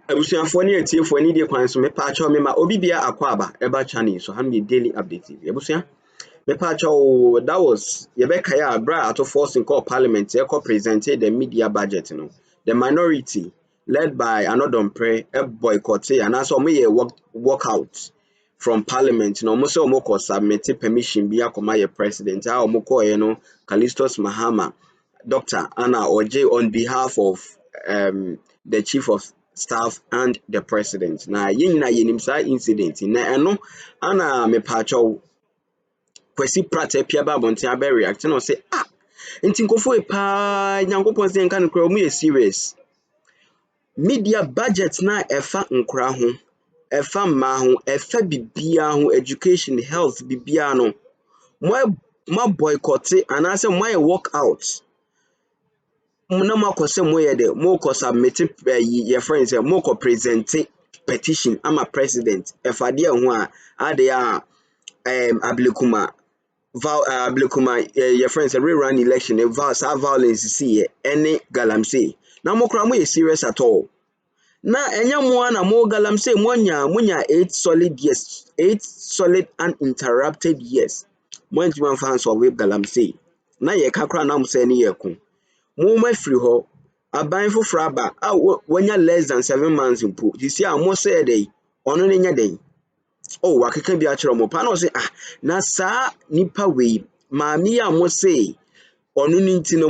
Abusuafo ne atiefo ani de kwan so mepa acho me ma obi bia akwaba eba channel so ha me daily update abusua mepa acho that was yebeka ya bra ato force in call parliament e presented the media budget no the minority led by Anodompre boycott and also me walk out from parliament no mo se omo ko submit permission bia koma ye president a omo ko ye no Callistus Mahama Dr. Anna Oje on behalf of the chief of staff and the president. Na yina yenim sa incident na eno ana me pacho Kwesi Pratt apia ba bonte abe react no say nti nkofo e pa nyankopon se nka no kra mu ye serious. Media budget na efa nkra ho, efa ma ho, efa bibia ho, education, health bibia no. Mo boycott and I say mo walk out. No more say mo ye de mo ko submit your friends say mo ko present petition ama president efade ho a ade a ablekuma your friends rerun election violence see any Galamsey na mo kra mo ye serious at all na enya mo na mo Galamsey munya 8 solid years 8 solid uninterrupted years mo ntuma fans of Galamsey na ye kakra na mo say ne ye ko Muma free ho, aban foforo aba wanya less than 7 months impo. You see, mo say day, ono nya day. Oh, wakeka bi a kire mo pa na say na saa nipa we maami a mo say ono ni nti no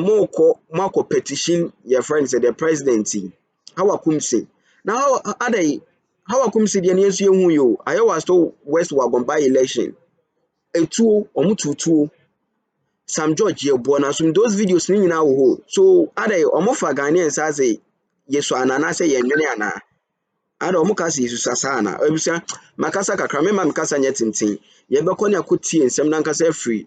mako petition your friends the president. How akumsi. Now how akumsi de na yesu ehu yo. Ayo was to West Wagon by election. Etuo omututuo Sam George ye born some those videos ni nyina wo ho so ade omofa Ghanaians say yeso anana say ye nwene ana ade omoka say yesu sasa na ebusa makasa kakra me ma makasa nyetintin ye bekọ ne akotie nsem na nkasa free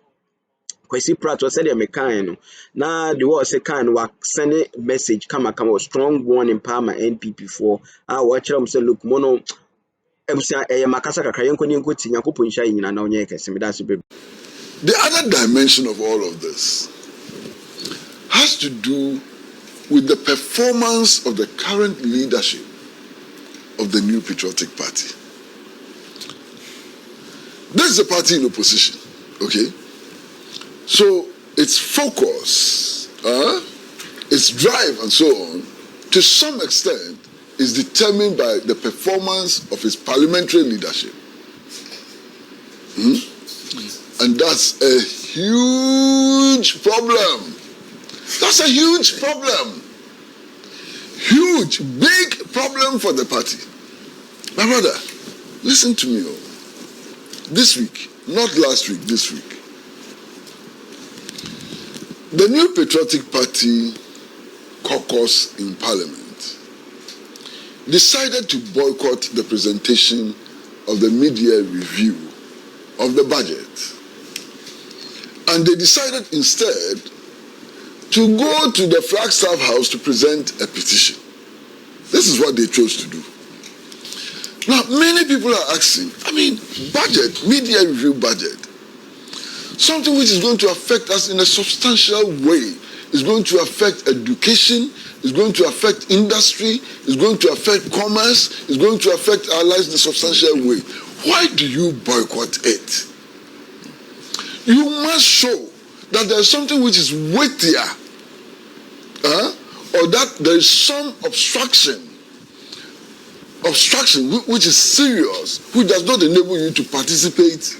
Kwesi Pratt was said me kan no na the was say kan wa send message kama strong warning palma NPP for wa kire am say look mono ebusa makasa kakra yenko ni nkoti yakopon hia nyina na onye kese me da so be. The other dimension of all of this has to do with the performance of the current leadership of the New Patriotic Party. This is a party in opposition, okay? So its focus, its drive and so on, to some extent is determined by the performance of its parliamentary leadership. And that's a huge problem. That's a huge problem. Huge, big problem for the party. My brother, listen to me. This week, not last week, this week, the New Patriotic Party caucus in Parliament decided to boycott the presentation of the media review of the budget. And they decided instead to go to the Flagstaff House to present a petition. This is what they chose to do. Now, many people are asking, budget, media review budget, something which is going to affect us in a substantial way. It's going to affect education, it's going to affect industry, it's going to affect commerce, it's going to affect our lives in a substantial way. Why do you boycott it? You must show that there is something which is weightier, or that there is some obstruction which is serious, which does not enable you to participate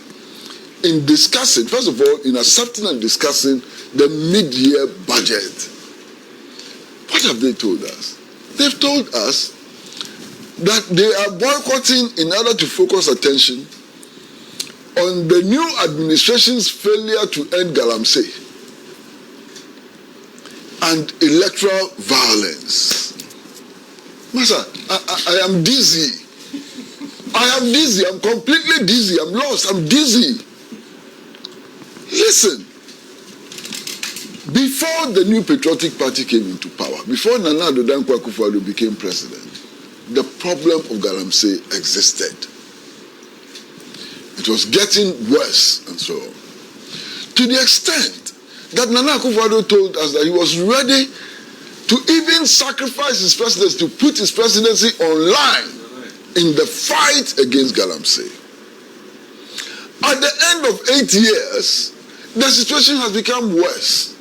in discussing, first of all, in accepting and discussing the mid-year budget. What have they told us? They've told us that they are boycotting in order to focus attention on the new administration's failure to end Galamsey and electoral violence. Master, I am dizzy. I'm completely dizzy. I'm lost. I'm dizzy. Listen, before the New Patriotic Party came into power, before Nana Addo Dankwa Akufo-Addo became president, the problem of Galamsey existed. It was getting worse and so on. To the extent that Nana Akufo-Addo told us that he was ready to even sacrifice his presidency, to put his presidency online in the fight against Galamsey. At the end of 8 years, the situation has become worse.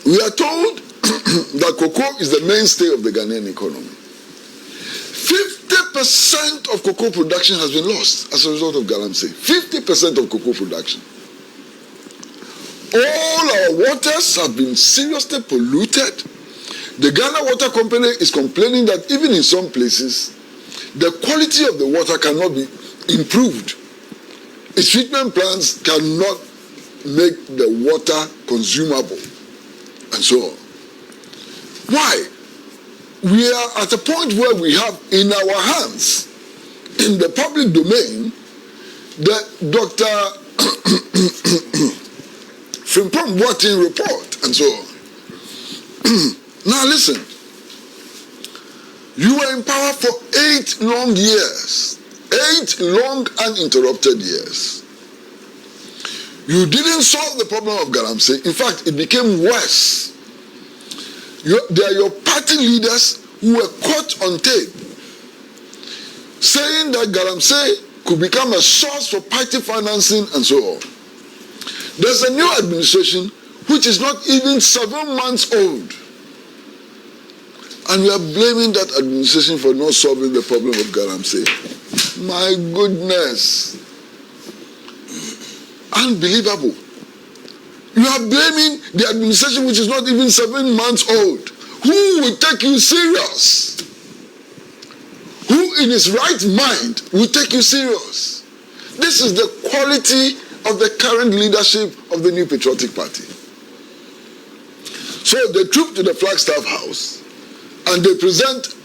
We are told that cocoa is the mainstay of the Ghanaian economy. 50% of cocoa production has been lost as a result of Galamsey. 50% of cocoa production. All our waters have been seriously polluted. The Ghana Water Company is complaining that even in some places, the quality of the water cannot be improved. Its treatment plants cannot make the water consumable, and so on. Why? We are at a point where we have in our hands, in the public domain, the Dr. Frimpong Boateng report, and so on. Now listen, you were in power for 8 long years, 8 long uninterrupted years. You didn't solve the problem of Galamsey. In fact, it became worse. They are your party leaders who were caught on tape saying that Galamsey could become a source for party financing and so on. There's a new administration which is not even 7 months old. And we are blaming that administration for not solving the problem of Galamsey. My goodness. Unbelievable. You are blaming the administration which is not even 7 months old. Who will take you serious? Who in his right mind will take you serious? This is the quality of the current leadership of the New Patriotic Party. So they troop to the Flagstaff House and they present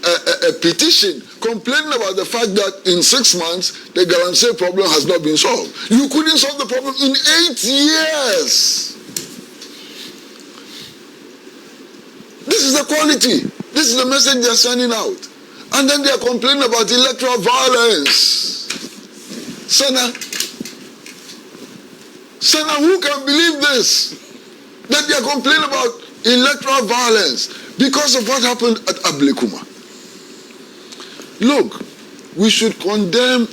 a petition complaining about the fact that in 6 months the Galamsey problem has not been solved. You couldn't solve the problem in 8 years. This is the quality. This is the message they are sending out. And then they are complaining about electoral violence. Senna, who can believe this? That they are complaining about electoral violence because of what happened at Ablekuma. Look, we should condemn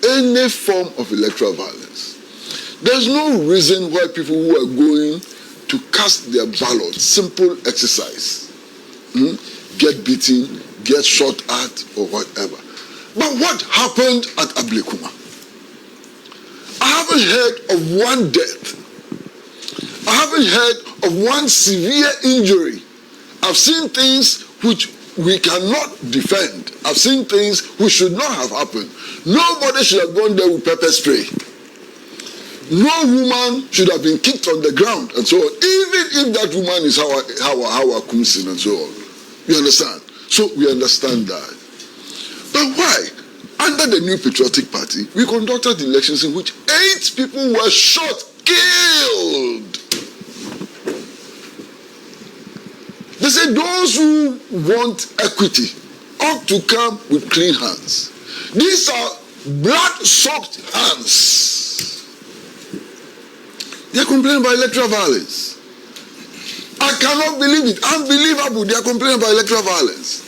any form of electoral violence. There's no reason why people who are going to cast their ballot, simple exercise, get beaten, get shot at, or whatever. But what happened at Ablekuma? I haven't heard of one death. I haven't heard of one severe injury. I've seen things which we cannot defend. I've seen things which should not have happened. Nobody should have gone there with pepper spray. No woman should have been kicked on the ground and so on, even if that woman is Hawa Kumsin and so on. You understand? So we understand that. But why? Under the New Patriotic Party, we conducted elections in which 8 people were shot, killed. They say those who want equity ought to come with clean hands. These are blood-soaked hands. They are complaining about electoral violence. I cannot believe it. Unbelievable. They are complaining about electoral violence.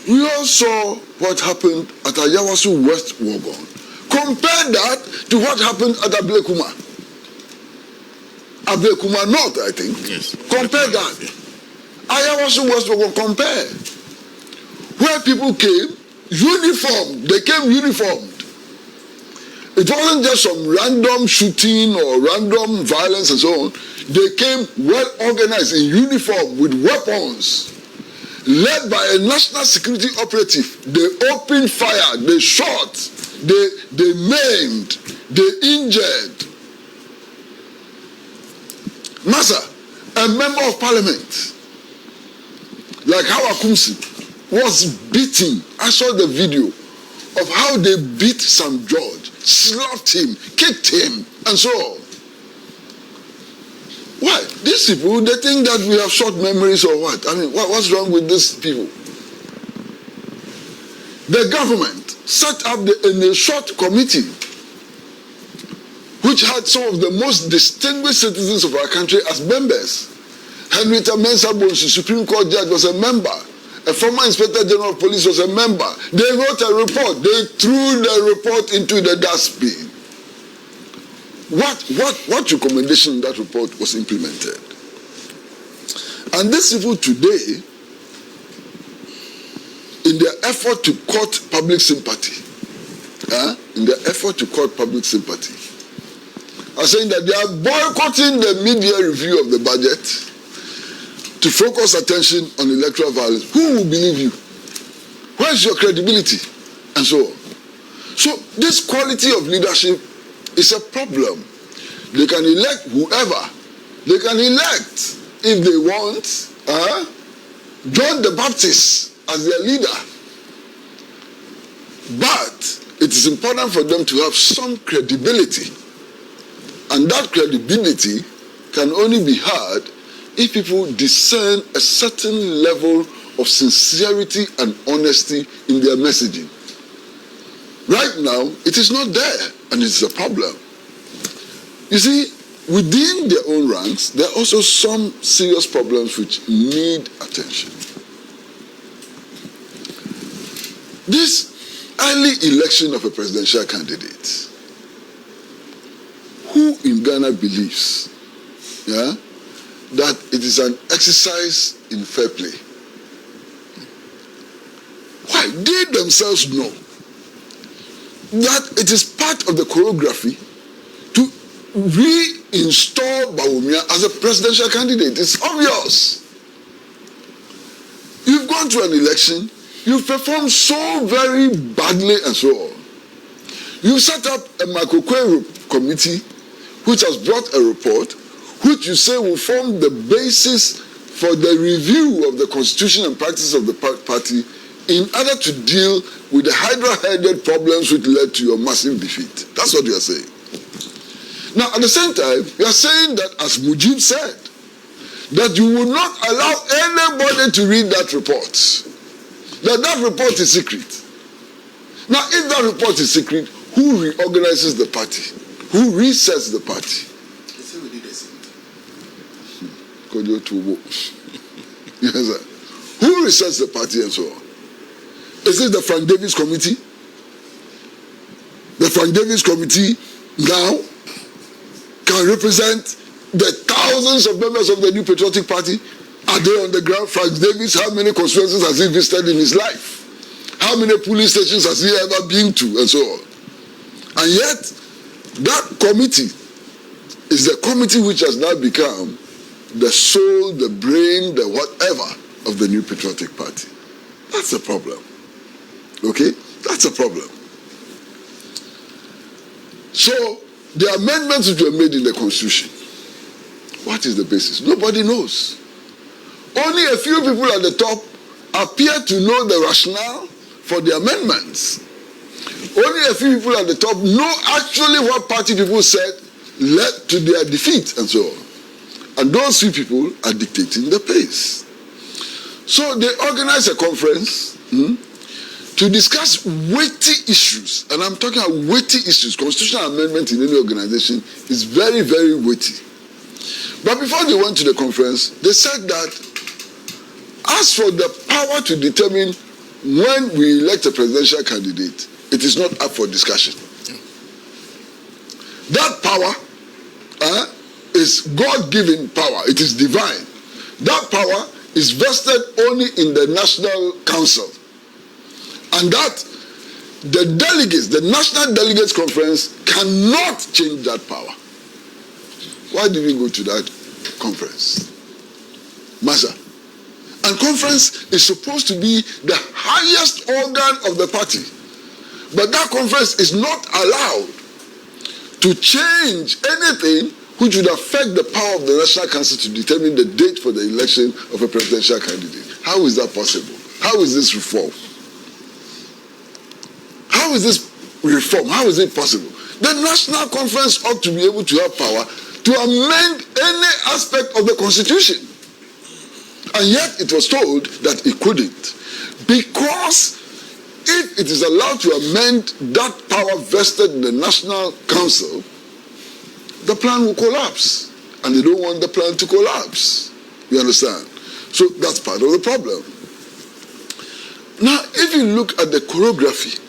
We all saw what happened at Ayawaso West Wagon. Compare that to what happened at Ablekuma. Ablekuma North, I think. Yes. Compare that. Ayawaso West Wagon, compare. Where people came, uniformed. They came uniformed. It wasn't just some random shooting or random violence and so on. They came well organized in uniform with weapons. Led by a national security operative. They opened fire, they shot, they maimed, they injured. Massa, a member of parliament, like Hawa Kumsi, was beaten. I saw the video of how they beat Sam George, slapped him, kicked him, and so on. Why? These people, they think that we have short memories or what? I mean, what's wrong with these people? The government set up a short committee which had some of the most distinguished citizens of our country as members. Henrietta Mensah Bonsu, Supreme Court judge, was a member. A former Inspector General of Police was a member. They wrote a report. They threw the report into the dustbin. What recommendation in that report was implemented? And these people today, in their effort to court public sympathy, are saying that they are boycotting the media review of the budget to focus attention on electoral violence. Who will believe you? Where's your credibility? And so on. So this quality of leadership is a problem. They can elect whoever. They can elect, if they want, John the Baptist as their leader. But it is important for them to have some credibility. And that credibility can only be had if people discern a certain level of sincerity and honesty in their messaging. Right now, it is not there, and it's a problem. You see, within their own ranks, there are also some serious problems which need attention. This early election of a presidential candidate, who in Ghana believes that it is an exercise in fair play? Why? They themselves know that it is part of the choreography to reinstall Bawumia as a presidential candidate. It's obvious. You've gone to an election, you've performed so very badly and so on. You've set up a Makokwe committee which has brought a report which you say will form the basis for the review of the constitution and practice of the party in order to deal with the hydra-headed problems which led to your massive defeat. That's what you are saying. Now, at the same time, you are saying that, as Mujib said, that you will not allow anybody to read that report. That report is secret. Now, if that report is secret, who reorganizes the party? Who resets the party? Yes, sir. Who resets the party and so on? Is it the Frank Davis Committee? The Frank Davis Committee now can represent the thousands of members of the New Patriotic Party. Are they on the ground? Frank Davis, how many constituencies has he visited in his life? How many police stations has he ever been to? And so on. And yet, that committee is the committee which has now become the soul, the brain, the whatever of the New Patriotic Party. That's a problem. Okay? That's a problem. So, the amendments which were made in the Constitution, what is the basis? Nobody knows. Only a few people at the top appear to know the rationale for the amendments. Only a few people at the top know actually what party people said led to their defeat and so on. And those few people are dictating the pace. So they organize a conference to discuss weighty issues. And I'm talking about weighty issues. Constitutional amendment in any organization is very, very weighty. But before they went to the conference, they said that as for the power to determine when we elect a presidential candidate, it is not up for discussion. That power is God-given power. It is divine. That power is vested only in the National Council. And that the delegates, the National Delegates Conference, cannot change that power. Why did we go to that conference? Masha. And conference is supposed to be the highest organ of the party. But that conference is not allowed to change anything which would affect the power of the National Council to determine the date for the election of a presidential candidate. How is that possible? How is this reform? How is this reform? How is it possible? The National Conference ought to be able to have power to amend any aspect of the Constitution. And yet it was told that it couldn't. Because if it is allowed to amend that power vested in the National Council, the plan will collapse. And they don't want the plan to collapse. You understand? So that's part of the problem. Now, if you look at the choreography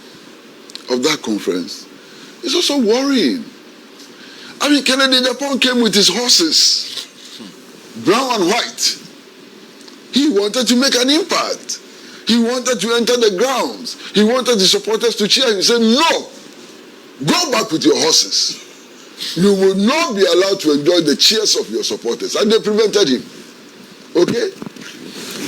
of that conference, it's also worrying. I mean, Kennedy Japan came with his horses, brown and white. He wanted to make an impact. He wanted to enter the grounds. He wanted the supporters to cheer. He said, no, go back with your horses. You will not be allowed to enjoy the cheers of your supporters. And they prevented him. Okay?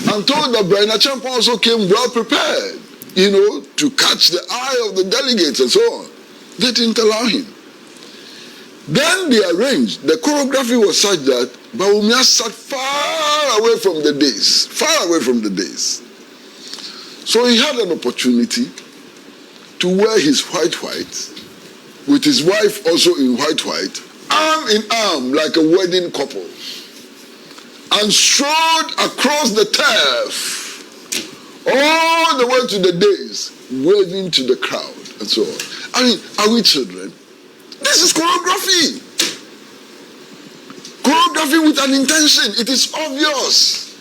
I'm told that Brian Achampa also came well prepared, to catch the eye of the delegates and so on. They didn't allow him. Then they arranged, the choreography was such that Bawumia sat far away from the days. So he had an opportunity to wear his white, with his wife also in white, arm in arm like a wedding couple, and strode across the turf all the way to the days, waving to the crowd and so on. I mean, are we children? This is choreography. Choreography with an intention. It is obvious.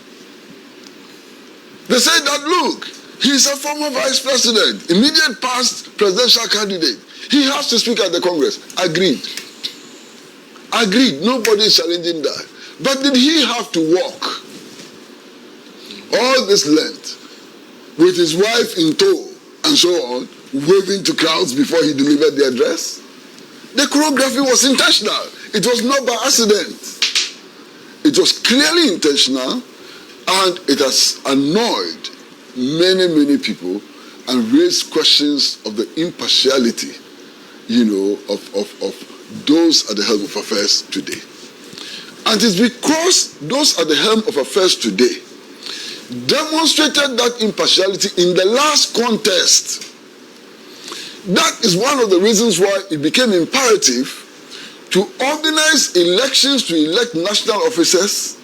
They say that, look, he's a former vice president, immediate past presidential candidate. He has to speak at the Congress. Agreed. Nobody is challenging that. But did he have to walk all this length with his wife in tow and so on, waving to crowds before he delivered the address? The choreography was intentional. It was not by accident. It was clearly intentional, and it has annoyed many people and raised questions of the impartiality, of those at the helm of affairs today. And it's because those at the helm of affairs today demonstrated that impartiality in the last contest. That is one of the reasons why it became imperative to organize elections to elect national officers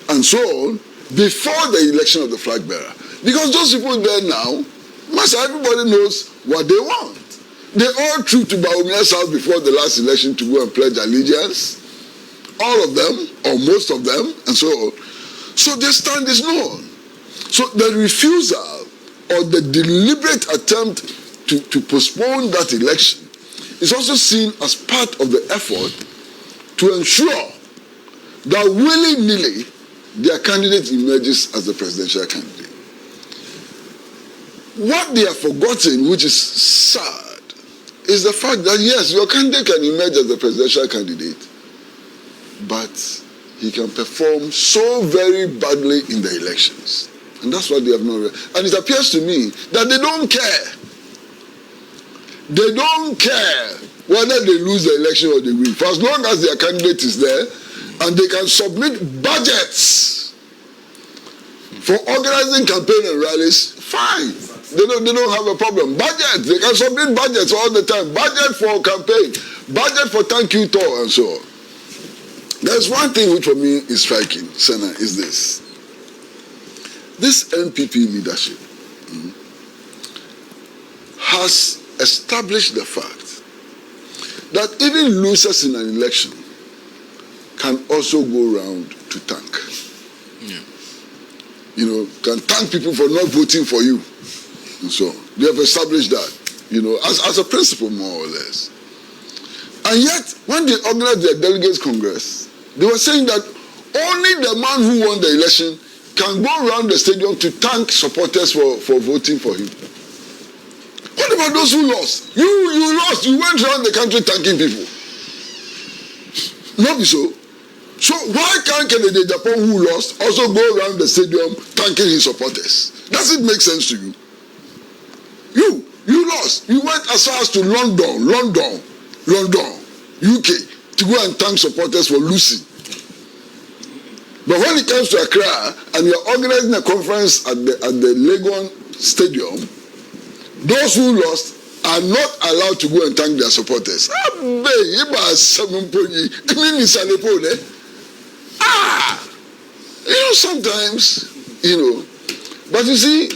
and so on before the election of the flag bearer. Because those people there now, everybody knows what they want. They all trooped to Bawumia's house before the last election to go and pledge allegiance. All of them, or most of them, and so on. So their stand is known. So the refusal or the deliberate attempt to postpone that election is also seen as part of the effort to ensure that willy-nilly their candidate emerges as the presidential candidate. What they have forgotten, which is sad, is the fact that yes, your candidate can emerge as the presidential candidate, but he can perform so very badly in the elections. And that's what they have not realized. And it appears to me that they don't care. They don't care whether they lose the election or they win. For as long as their candidate is there and they can submit budgets for organizing campaign and rallies, fine. They don't have a problem. Budget, they can submit budgets all the time. Budget for campaign, budget for thank you tour and so on. There's one thing which for me is striking, Senna, is this. This NPP leadership has established the fact that even losers in an election can also go around to thank. Yeah. Can thank people for not voting for you. And so they have established that, as a principle more or less. And yet, when they organized their delegates congress, they were saying that only the man who won the election can go around the stadium to thank supporters for voting for him. What about those who lost? You lost. You went around the country thanking people. Not so. So why can't Kennedy Japan, who lost, also go around the stadium thanking his supporters? Does it make sense to you? You lost. You went as far as to London, UK, to go and thank supporters for losing. But when it comes to Accra and you're organizing a conference at the Legon Stadium, those who lost are not allowed to go and thank their supporters. Sometimes, but you see,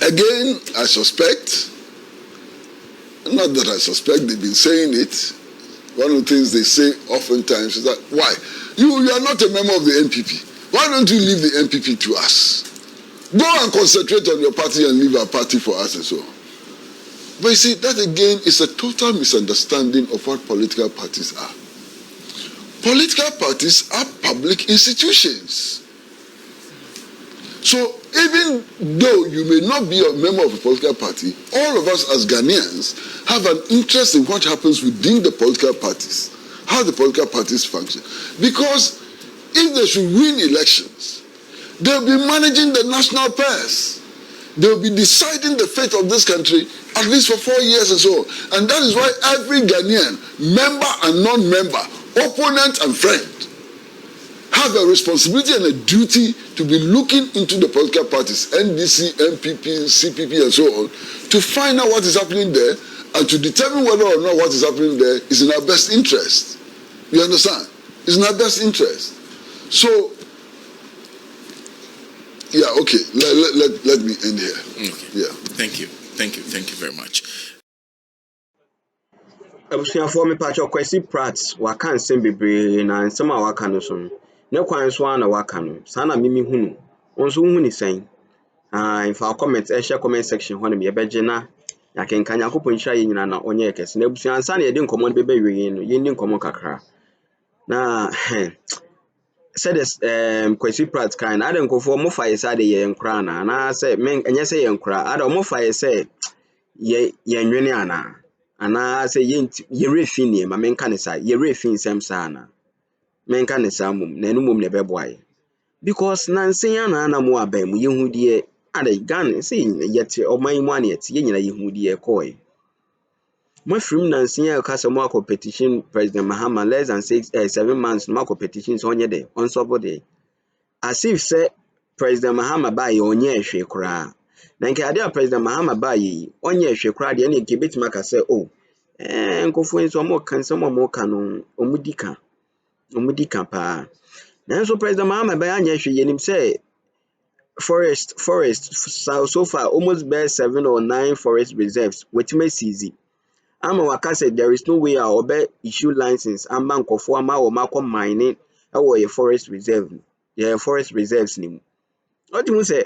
again, I suspect, not that I suspect, they've been saying it. One of the things they say oftentimes is that, why? You are not a member of the NPP. Why don't you leave the MPP to us? Go and concentrate on your party and leave our party for us and so on. But you see, that again is a total misunderstanding of what political parties are. Political parties are public institutions. So even though you may not be a member of a political party, all of us as Ghanaians have an interest in what happens within the political parties, how the political parties function. Because if they should win elections, they'll be managing the national purse. They'll be deciding the fate of this country at least for 4 years or so. And that is why every Ghanaian, member and non-member, opponent and friend, have a responsibility and a duty to be looking into the political parties, NDC, MPP, CPP, and so on, to find out what is happening there and to determine whether or not what is happening there is in our best interest. You understand? It's in our best interest. So, yeah, okay, let me end here. Okay. Yeah. Thank you very much. Abusuafoɔ me patch Kwesi Pratt waka nsɛm bebree na nsɛm a waka no so no ne kwan so ana waka no saa na mimi hu no nso hu ni sɛn in fa comment share comment section hɔ no me yɛbɛgye na yakenka Nyankopɔn nhyira yɛ nyina na ɔnyɛ kɛse na abusua ansa na yɛde nkɔmmɔ no bɛbɛwie no yɛndi nkɔmmɔ kakra na said this Kwesi Pratt kind I don't go for mo fa yɛsɛ ade yɛ nkora na sɛ men ɛnyɛ sɛ yɛ nkora ada mo fa yɛsɛ yɛ nwene ana say ye refi ni ma menka ne sa ye refi nsem sa na menka ne sa mum na enu mum ne beboaye because nansen ya na mo aba mu ye hu die ade gan say yete oman mu ane yete ye nyina ye hu die koy mafrim nansen ya ka se mo competition President Mahama less than 7 months mo competition so onye de on so body as if say President Mahama ba ye onye ehwe kura na nke ade a President Mahama ba ye onye ehwe kura de na nke betima ka say oh nkofo nso mo kan se mo ka no omudika pa na so President Mahama ba anya hwe yenim say forest so far almost bare 7 or 9 forest reserves wetima seize ama waka say there is no way a obe issue license ama nkofo ama wo makọ mining e wo ye forest reserves ni what you say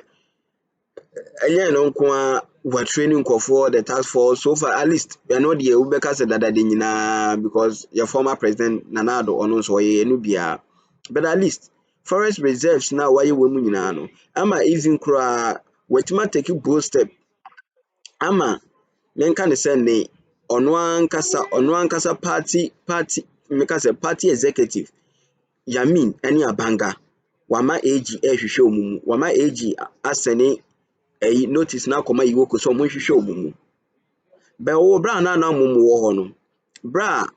again no kwa we training for the task force so far at least we know the ubeka said that de nyina because your former president Nanado ono so ye no bia but at least forest reserves now why we mu nyina no ama even kra wetima take bold step ama menka ne say ne ono ankasa party make say party executive Yamin any abanga wama AG ehwehwe omumu wama AG asene notice na koma yiwo ko so mo hwehwe omumu be wo bra na mumu wo ho no bra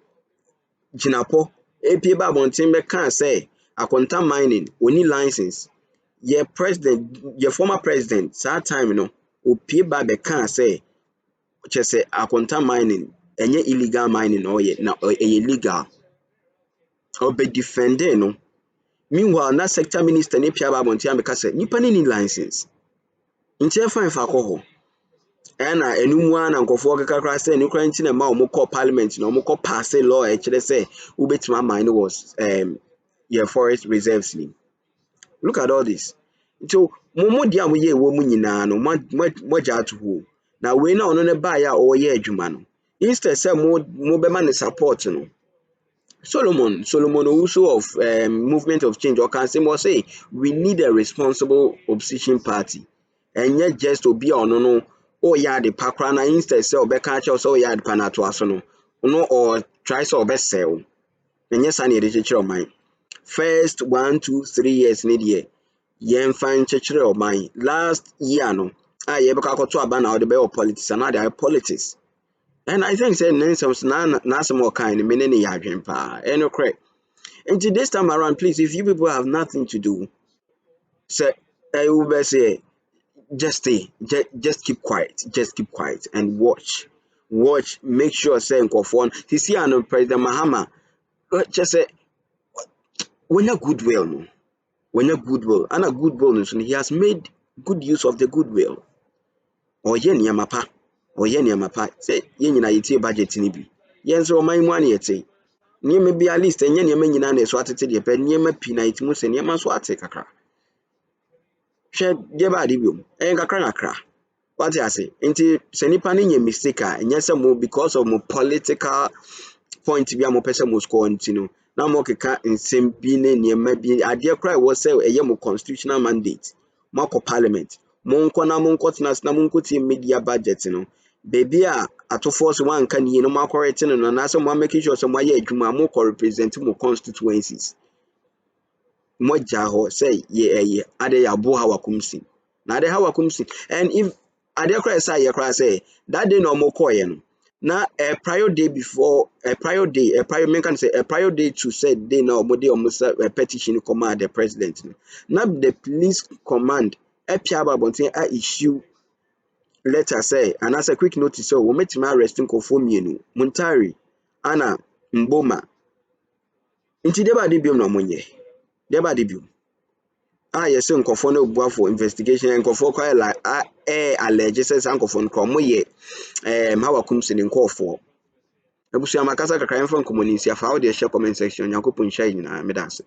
jinapo apie ba bonten be kan say akonta mining oni license ye president ye former president that time no opie ba be kan say chese akonta mining enye illegal mining no ye na legal or be defending no meanwhile na sector minister ne pia ba bonten ameka say nipa ni license ntie fine fa ko ho ena enumu ana nkofo kakra say ne kra ntina ma omo call parliament na omo call pass law e kire say ubetima mine was your forest reserves ni look at all this so momo dia mo ye wo mu nyina no moja atuho na we na ono ne ba ya o ye adwuma no instead say mo be man support no Solomon also of movement of change or can say more say we need a responsible opposition party and yet just to be on no or ya the pakra instead say obeka cha so ya the panato aso no or try so best sell and yes I need to check on mine first 1 2 3 years need ye yen fan check on mine last year no ye beka to aba na the be politics and other politics. And I think say nonsense na some more kind meaning ya adwen pa no correct. And this time around please if you people have nothing to do say I will say just stay just keep quiet and watch make sure say nkofon see an President Mahama just say when a goodwill no when a goodwill and a goodwill no he has made good use of the goodwill or ye niyama pa say ye nyina yetie budget ni bi ye nso oman mu ane yete niema bi at least enye niema nyina na so atete de pe niema pi na itimu se niema so ate kakra hwɛ deɛ ba ade biom kakra what I say nti sɛ nipa ne nye mistake a nyɛ sɛ mo because of mo political point bi a mo pɛ sɛ mo score nti no na mo keka nsɛm bi ne nneɛma bi adeɛ kora ɛwɔ sɛ ɛyɛ mo constitutional mandate mo akɔ parliament mo nkɔ na mo nkɔ tena na mo nkɔ tie media budget no baby a atofo so wanka nie no mo akɔrete no na sɛ mo make sure sɛ mo ayɛ adwuma mo kɔ represent mo constituencies mo gya hɔ sɛ yɛ ade yɛ abo ha wakumsi na ade ha wakumsi and if ade kora say yɛ kora say that day no mo kɔɛ no na a prior day before a prior men can say a prior day to said day now mo dey almost a petition command the president no na the police command pia babonten a issue letter say and as a quick notice so we met me arresting kofo mienu Muntari ana Mboma nti deba de biom na monye deba de biom yes nkofo no bua for investigation nkofo kwa like allege say nkofo no mo ye hawakum sin nkofo abusu amakasa kakra mfa nkomunisi afa wo de share comment section yakopun share nyina medase